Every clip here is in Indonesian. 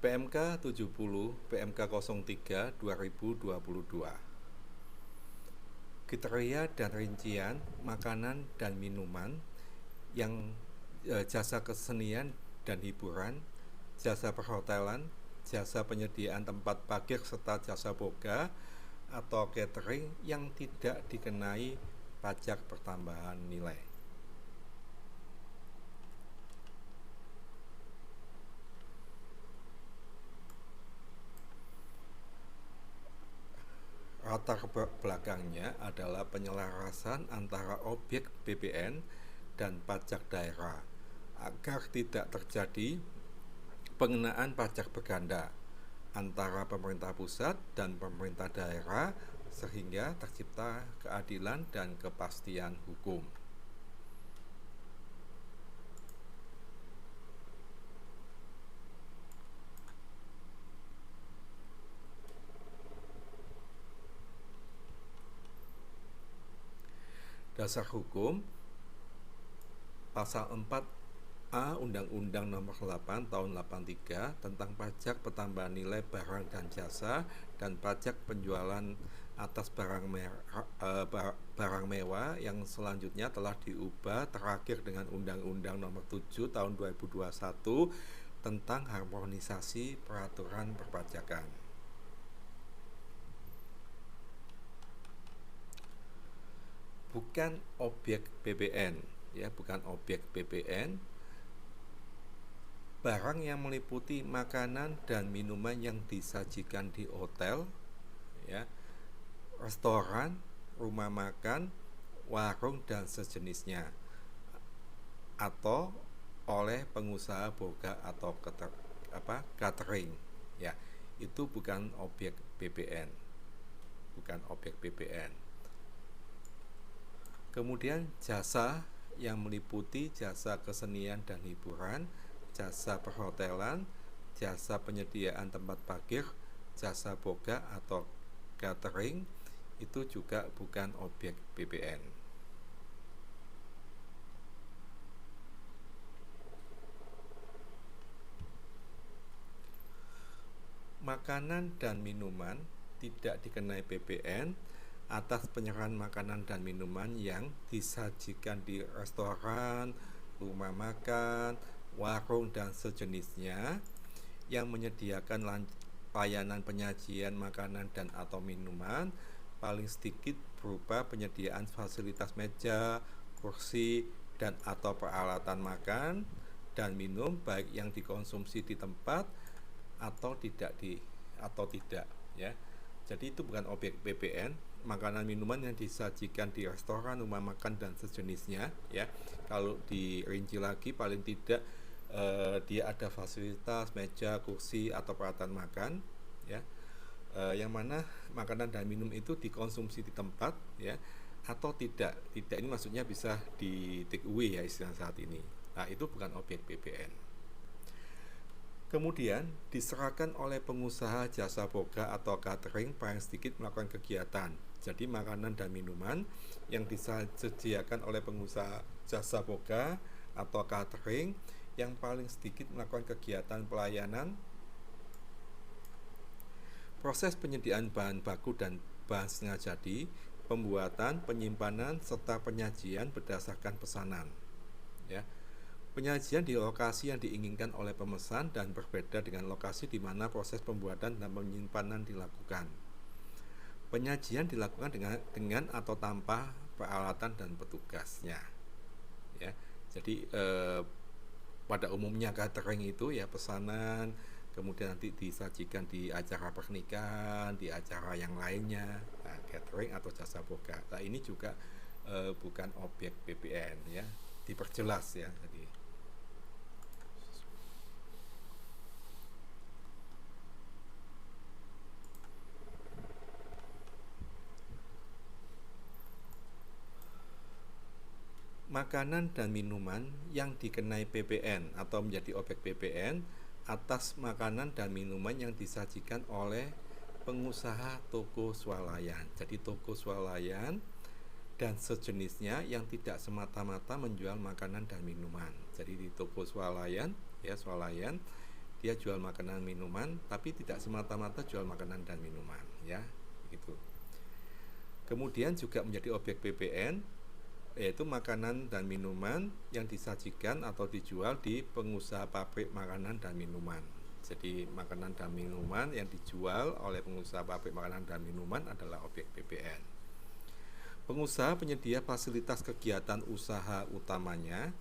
PMK 70 PMK 03 2022. Kriteria dan rincian makanan dan minuman yang jasa kesenian dan hiburan, jasa perhotelan, jasa penyediaan tempat parkir serta jasa boga atau catering yang tidak dikenai pajak pertambahan nilai. Latar belakangnya adalah penyelarasan antara objek PPN dan pajak daerah agar tidak terjadi pengenaan pajak berganda antara pemerintah pusat dan pemerintah daerah sehingga tercipta keadilan dan kepastian hukum. Dasar hukum Pasal 4A Undang-Undang Nomor 8 Tahun 83 tentang pajak pertambahan nilai barang dan jasa dan pajak penjualan atas barang mewah yang selanjutnya telah diubah terakhir dengan Undang-Undang Nomor 7 Tahun 2021 tentang harmonisasi peraturan perpajakan. Bukan objek PPN, ya, bukan objek PPN. Barang yang meliputi makanan dan minuman yang disajikan di hotel, ya, restoran, rumah makan, warung dan sejenisnya, atau oleh pengusaha boga atau catering, ya, itu bukan objek PPN, bukan objek PPN. Kemudian jasa yang meliputi jasa kesenian dan hiburan, jasa perhotelan, jasa penyediaan tempat parkir, jasa boga atau catering itu juga bukan objek PPN. Makanan dan minuman tidak dikenai PPN atas penyerahan makanan dan minuman yang disajikan di restoran, rumah makan, warung dan sejenisnya yang menyediakan layanan penyajian makanan dan atau minuman paling sedikit berupa penyediaan fasilitas meja, kursi dan atau peralatan makan dan minum baik yang dikonsumsi di tempat atau tidak ya. Jadi itu bukan objek PPN, makanan minuman yang disajikan di restoran, rumah makan dan sejenisnya, ya. Kalau dirinci lagi paling tidak dia ada fasilitas meja, kursi atau peralatan makan, ya. Yang mana makanan dan minum itu dikonsumsi di tempat, ya, atau tidak ini maksudnya bisa di take away, ya, istilah saat ini. Nah, itu bukan objek PPN. Kemudian diserahkan oleh pengusaha jasa boga atau catering paling sedikit melakukan kegiatan. Jadi makanan dan minuman yang disediakan oleh pengusaha jasa boga atau catering yang paling sedikit melakukan kegiatan pelayanan, proses penyediaan bahan baku dan bahan setengah jadi, pembuatan, penyimpanan serta penyajian berdasarkan pesanan, ya. Penyajian di lokasi yang diinginkan oleh pemesan dan berbeda dengan lokasi di mana proses pembuatan dan penyimpanan dilakukan. Penyajian dilakukan dengan atau tanpa peralatan dan petugasnya, ya. Jadi pada umumnya catering itu, ya, pesanan, kemudian nanti disajikan di acara pernikahan, di acara yang lainnya, nah, catering atau jasa boga. Nah, ini juga bukan objek PPN, ya, diperjelas, ya. Jadi makanan dan minuman yang dikenai PPN atau menjadi objek PPN atas makanan dan minuman yang disajikan oleh pengusaha toko swalayan. Jadi toko swalayan dan sejenisnya yang tidak semata-mata menjual makanan dan minuman. Jadi di toko swalayan, ya, swalayan, dia jual makanan minuman, tapi tidak semata-mata jual makanan dan minuman, ya, gitu. Kemudian juga menjadi objek PPN, yaitu makanan dan minuman yang disajikan atau dijual di pengusaha pabrik makanan dan minuman. Jadi makanan dan minuman yang dijual oleh pengusaha pabrik makanan dan minuman adalah objek PPN. Pengusaha penyedia fasilitas kegiatan usaha utamanya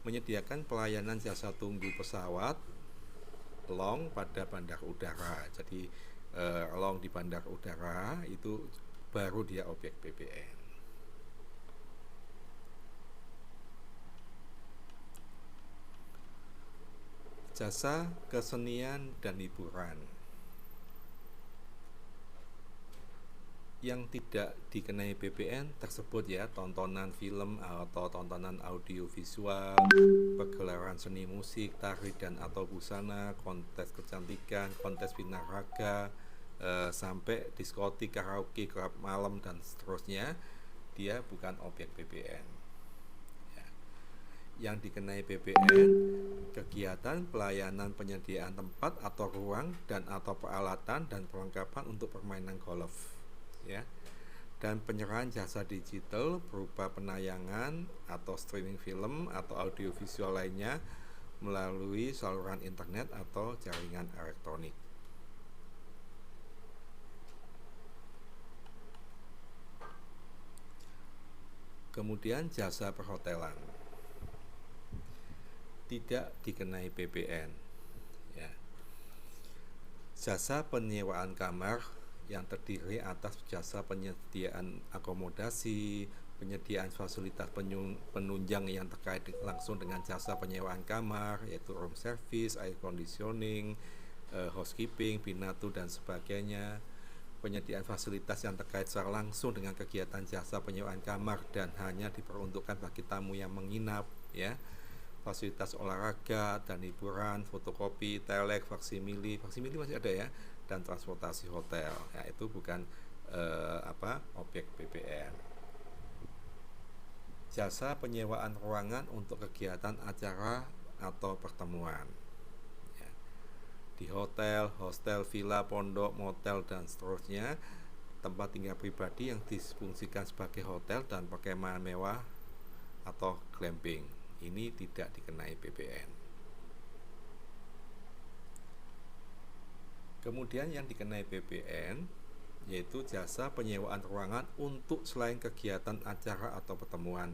menyediakan pelayanan jasa tunggu pesawat long pada bandar udara. Jadi long di bandar udara itu baru dia objek PPN. Jasa kesenian dan hiburan yang tidak dikenai PPN tersebut ya, tontonan film atau tontonan audio visual, pergelaran seni musik, tari dan atau busana, kontes kecantikan, kontes binaraga, sampai diskotik, karaoke, klub malam dan seterusnya, dia bukan objek PPN. Ya. Yang dikenai PPN, kegiatan pelayanan penyediaan tempat atau ruang dan atau peralatan dan perlengkapan untuk permainan golf, ya, dan penyerahan jasa digital berupa penayangan atau streaming film atau audiovisual lainnya melalui saluran internet atau jaringan elektronik. Kemudian jasa perhotelan tidak dikenai PPN, ya. Jasa penyewaan kamar yang terdiri atas jasa penyediaan akomodasi, penyediaan fasilitas penunjang yang terkait langsung dengan jasa penyewaan kamar, yaitu room service, air conditioning, housekeeping, binatu dan sebagainya, penyediaan fasilitas yang terkait secara langsung dengan kegiatan jasa penyewaan kamar dan hanya diperuntukkan bagi tamu yang menginap, ya, fasilitas olahraga dan hiburan, fotokopi, telek, faksimili masih ada ya, dan transportasi hotel, ya, itu bukan objek PPN. Jasa penyewaan ruangan untuk kegiatan acara atau pertemuan, ya. Di hotel, hostel, villa, pondok, motel dan seterusnya, tempat tinggal pribadi yang difungsikan sebagai hotel dan perkemahan mewah atau glamping, ini tidak dikenai PPN. Kemudian yang dikenai PPN yaitu jasa penyewaan ruangan untuk selain kegiatan acara atau pertemuan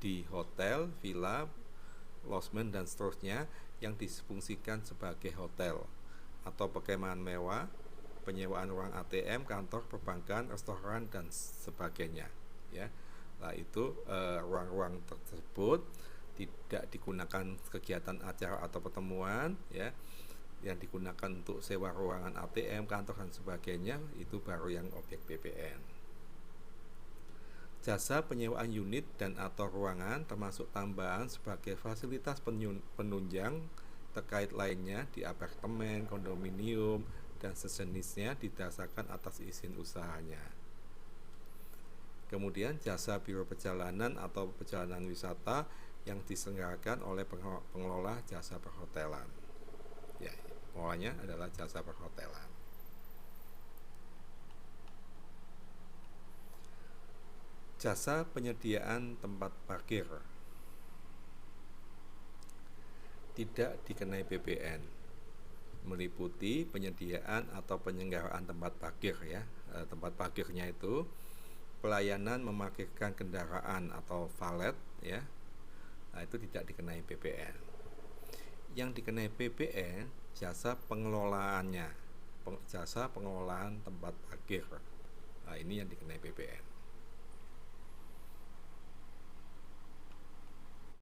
di hotel, villa, lodgement dan seterusnya yang difungsikan sebagai hotel atau perkemahan mewah, penyewaan ruang ATM, kantor, perbankan, restoran dan sebagainya, ya. Nah, itu ruang-ruang tersebut tidak digunakan kegiatan acara atau pertemuan, ya, yang digunakan untuk sewa ruangan ATM, kantor dan sebagainya, itu baru yang objek PPN. Jasa penyewaan unit dan atau ruangan termasuk tambahan sebagai fasilitas penunjang terkait lainnya di apartemen, kondominium dan sejenisnya didasarkan atas izin usahanya. Kemudian jasa biro perjalanan atau perjalanan wisata yang diselenggarakan oleh pengelola jasa perhotelan, ya, pengelolanya adalah jasa perhotelan. Jasa penyediaan tempat parkir tidak dikenai PPN, meliputi penyediaan atau penyelenggaraan tempat parkir, ya. Tempat parkirnya itu pelayanan memarkirkan kendaraan atau valet, ya. Nah, itu tidak dikenai PPN. Yang dikenai PPN jasa pengelolaannya, jasa pengelolaan tempat parkir. Nah, ini yang dikenai PPN.